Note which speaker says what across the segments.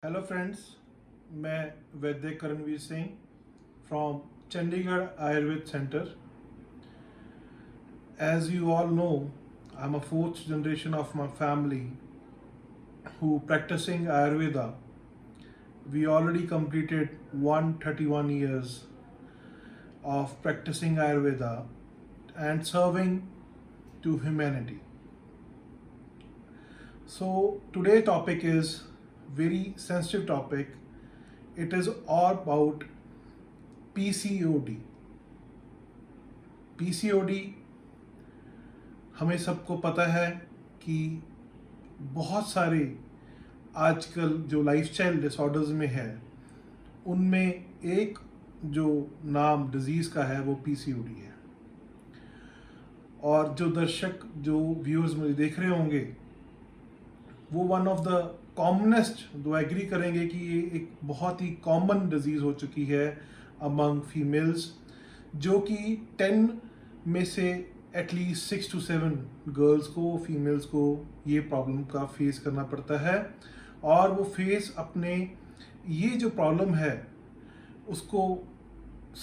Speaker 1: Hello friends, मैं Vaidya Karanveer Singh from Chandigarh Ayurveda centre. As you all know, I'm a fourth generation of my family who practicing Ayurveda. We already completed 131 years of practicing Ayurveda and serving to humanity. So today topic is very sensitive topic. It is all about PCOD. PCOD हमें सबको पता है कि बहुत सारे आजकल जो lifestyle disorders में है उनमें एक जो नाम डिजीज़ का है वो पीसीओडी है. और जो दर्शक जो व्यूअर्स मुझे देख रहे होंगे वो वन ऑफ द कॉमनेस्ट दो एग्री करेंगे कि ये एक बहुत ही कॉमन डिजीज़ हो चुकी है अमंग फीमेल्स, जो कि 10 में से एटलीस्ट 6 to 7 गर्ल्स को, फीमेल्स को ये प्रॉब्लम का फेस करना पड़ता है. और वो फेस अपने ये जो प्रॉब्लम है उसको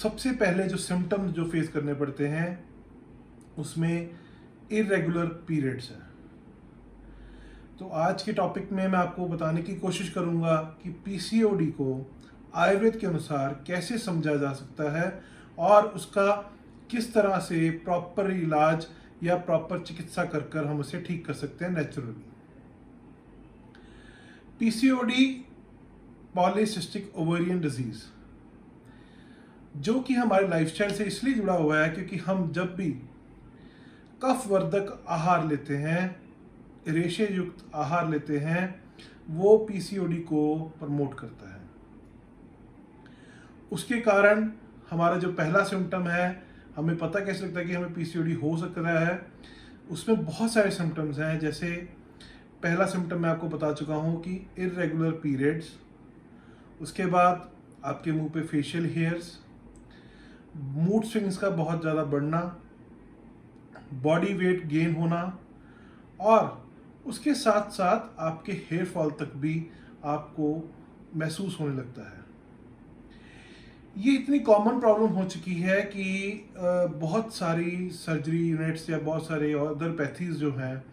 Speaker 1: सबसे पहले जो सिम्टम्स जो फेस करने पड़ते हैं उसमें इरेगुलर पीरियड्स है. तो आज के टॉपिक में मैं आपको बताने की कोशिश करूंगा कि पीसीओडी को आयुर्वेद के अनुसार कैसे समझा जा सकता है और उसका किस तरह से प्रॉपर इलाज या प्रॉपर चिकित्सा कर कर हम उसे ठीक कर सकते हैं naturally. PCOD polycystic ovarian disease, जो कि हमारे लाइफस्टाइल से इसलिए जुड़ा हुआ है क्योंकि हम जब भी कफवर्धक आहार लेते हैं, रेशे युक्त आहार लेते हैं, वो पीसीओडी को प्रमोट करता है. उसके कारण हमारा जो पहला सिम्टम है, हमें पता कैसे लगता है कि हमें पीसीओडी हो सकता है, उसमें बहुत सारे सिम्टम्स हैं. जैसे पहला सिम्टम मैं आपको बता चुका हूँ कि इरेगुलर पीरियड्स. उसके बाद आपके मुंह पे फेशियल हेयर्स, मूड स्विंग्स का बहुत ज़्यादा बढ़ना, बॉडी वेट गेन होना, और उसके साथ साथ आपके हेयर फॉल तक भी आपको महसूस होने लगता है. ये इतनी कॉमन प्रॉब्लम हो चुकी है कि बहुत सारी सर्जरी यूनिट्स या बहुत सारे अदर पैथीज जो हैं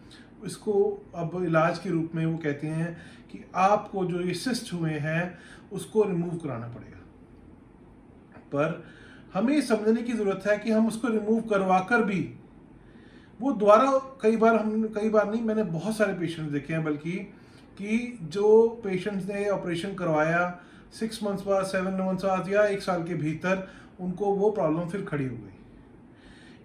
Speaker 1: इसको अब इलाज के रूप में वो कहते हैं कि आपको जो ये सिस्ट हुए हैं उसको रिमूव कराना पड़ेगा. पर हमें ये समझने की ज़रूरत है कि हम उसको रिमूव करवा कर भी वो दोबारा कई बार नहीं, मैंने बहुत सारे पेशेंट्स देखे हैं बल्कि कि जो पेशेंट्स ने ऑपरेशन करवाया 6 मंथ्स बाद, 7 मंथ्स बाद या 1 साल के भीतर उनको वो प्रॉब्लम फिर खड़ी हो गई.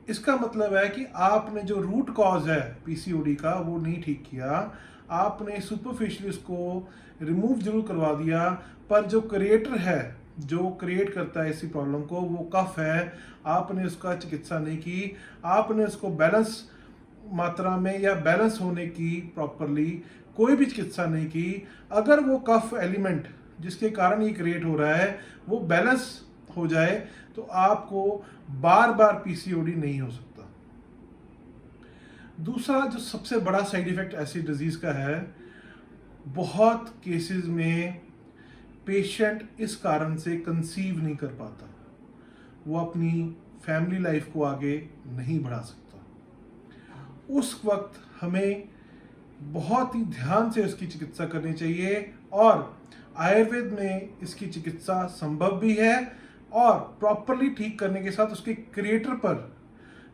Speaker 1: इसका मतलब है कि आपने जो रूट कॉज है पीसीओडी का वो नहीं ठीक किया. आपने सुपरफिशियली उसको रिमूव जरूर करवा दिया, पर जो क्रिएटर है, जो क्रिएट करता है इसी प्रॉब्लम को, वो कफ है. आपने उसका चिकित्सा नहीं की, आपने उसको बैलेंस मात्रा में या बैलेंस होने की प्रॉपरली कोई भी चिकित्सा नहीं की. अगर वो कफ एलिमेंट जिसके कारण ये क्रिएट हो रहा है वो बैलेंस हो जाए तो आपको बार बार पीसीओडी नहीं हो सकता. दूसरा जो सबसे बड़ा साइड इफेक्ट ऐसी डिजीज का है, बहुत केसेस में पेशेंट इस कारण से कंसीव नहीं कर पाता, वो अपनी फैमिली लाइफ को आगे नहीं बढ़ा सकता. उस वक्त हमें बहुत ही ध्यान से उसकी चिकित्सा करनी चाहिए और आयुर्वेद में इसकी चिकित्सा संभव भी है. और प्रॉपरली ठीक करने के साथ उसके क्रिएटर पर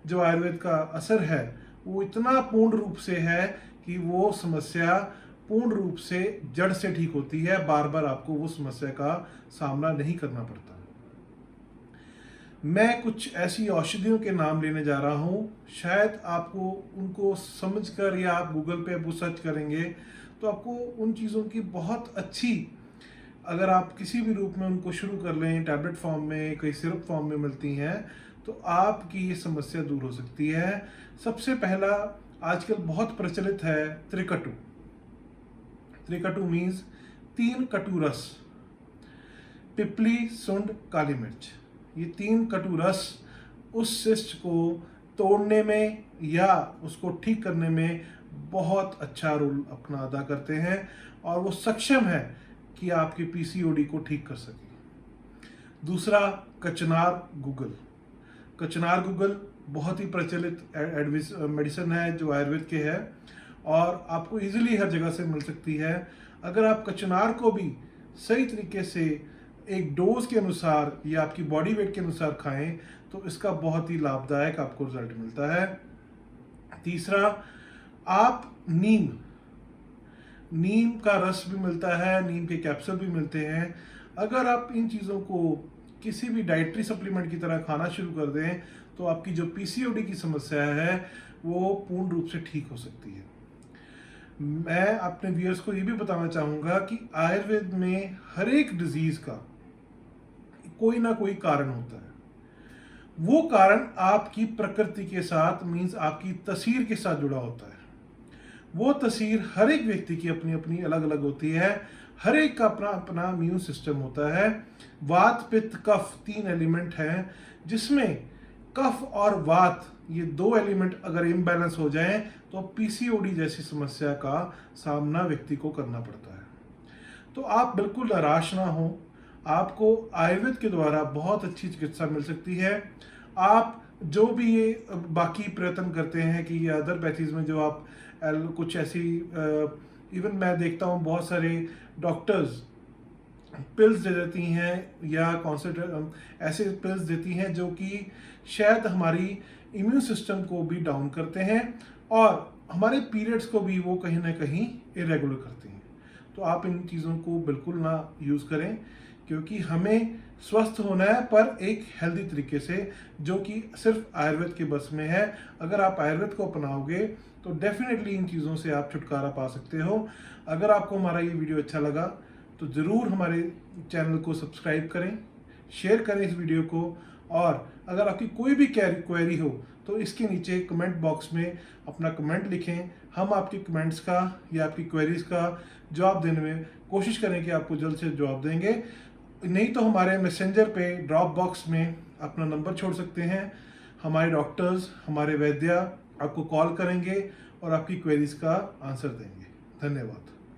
Speaker 1: जो आयुर्वेद का असर है वो इतना पूर्ण रूप से है कि वो समस्या पूर्ण रूप से जड़ से ठीक होती है. बार बार आपको वो समस्या का सामना नहीं करना पड़ता. मैं कुछ ऐसी औषधियों के नाम लेने जा रहा हूँ, शायद आपको उनको समझकर या आप गूगल पे वो सर्च करेंगे तो आपको उन चीज़ों की बहुत अच्छी, अगर आप किसी भी रूप में उनको शुरू कर लें, टैबलेट फॉर्म में, कई सिरप फॉर्म में मिलती हैं, तो आपकी ये समस्या दूर हो सकती है. सबसे पहला आजकल बहुत प्रचलित है त्रिकटु. त्रिकटु मीन्स 3 कटु रस, पिपली, सुंड, काली मिर्च. ये 3 कटु रस उस सिस्ट को तोड़ने में या उसको ठीक करने में बहुत अच्छा रोल अपना अदा करते हैं और वो सक्षम है कि आपके पीसीओडी को ठीक कर सके। दूसरा, कचनार गूगल। कचनार गूगल बहुत ही प्रचलित मेडिसिन है जो आयुर्वेद के है और आपको इजीली हर जगह से मिल सकती है। अगर आप कचनार को भी सही तरीके से एक डोज के अनुसार या आपकी बॉडी वेट के अनुसार खाएं तो इसका बहुत ही लाभदायक आपको रिजल्ट मिलता है। तीसरा, आप नीम का रस भी मिलता है, नीम के कैप्सूल भी मिलते हैं। अगर आप इन चीज़ों को किसी भी डाइटरी सप्लीमेंट की तरह खाना शुरू कर दें तो आपकी जो पीसीओडी की समस्या है वो पूर्ण रूप से ठीक हो सकती है। मैं अपने व्यूअर्स को ये भी बताना चाहूँगा कि आयुर्वेद में हर एक डिजीज़ का कोई ना कोई कारण होता है। वो कारण आपकी प्रकृति के साथ मीन्स आपकी तस्वीर के साथ जुड़ा होता है। वो तस्वीर हर एक व्यक्ति की अपनी अपनी अलग अलग होती है। हर एक का अपना अपना इम्यून सिस्टम होता है। वात पित्त कफ 3 एलिमेंट हैं जिसमें कफ और वात ये 2 एलिमेंट अगर इम्बैलेंस हो जाएं तो पीसीओडी जैसी समस्या का सामना व्यक्ति को करना पड़ता है। तो आप बिल्कुल निराश ना हो, आपको आयुर्वेद के द्वारा बहुत अच्छी चिकित्सा मिल सकती है। आप जो भी ये बाकी प्रयत्न करते हैं कि ये अदर पैथीज में जो आप कुछ ऐसी इवन मैं देखता हूँ बहुत सारे डॉक्टर्स पिल्स दे देती हैं या कॉन्सेंट्रेट ऐसे पिल्स देती हैं जो कि शायद हमारी इम्यून सिस्टम को भी डाउन करते हैं और हमारे पीरियड्स को भी वो कहीं ना कहीं इरेगुलर करते हैं। तो आप इन चीज़ों को बिल्कुल ना यूज़ करें क्योंकि हमें स्वस्थ होना है पर एक हेल्दी तरीके से, जो कि सिर्फ आयुर्वेद के बस में है। अगर आप आयुर्वेद को अपनाओगे तो डेफिनेटली इन चीज़ों से आप छुटकारा पा सकते हो। अगर आपको हमारा ये वीडियो अच्छा लगा तो ज़रूर हमारे चैनल को सब्सक्राइब करें, शेयर करें इस वीडियो को, और अगर आपकी कोई भी क्वेरी हो तो इसके नीचे कमेंट बॉक्स में अपना कमेंट लिखें। हम आपके कमेंट्स का या आपकी क्वेरीज का जवाब देने में कोशिश करें कि आपको जल्द से जवाब देंगे। नहीं तो हमारे मैसेंजर पे ड्रॉप बॉक्स में अपना नंबर छोड़ सकते हैं। हमारे डॉक्टर्स, हमारे वैद्य आपको कॉल करेंगे और आपकी क्वेरीज का आंसर देंगे। धन्यवाद।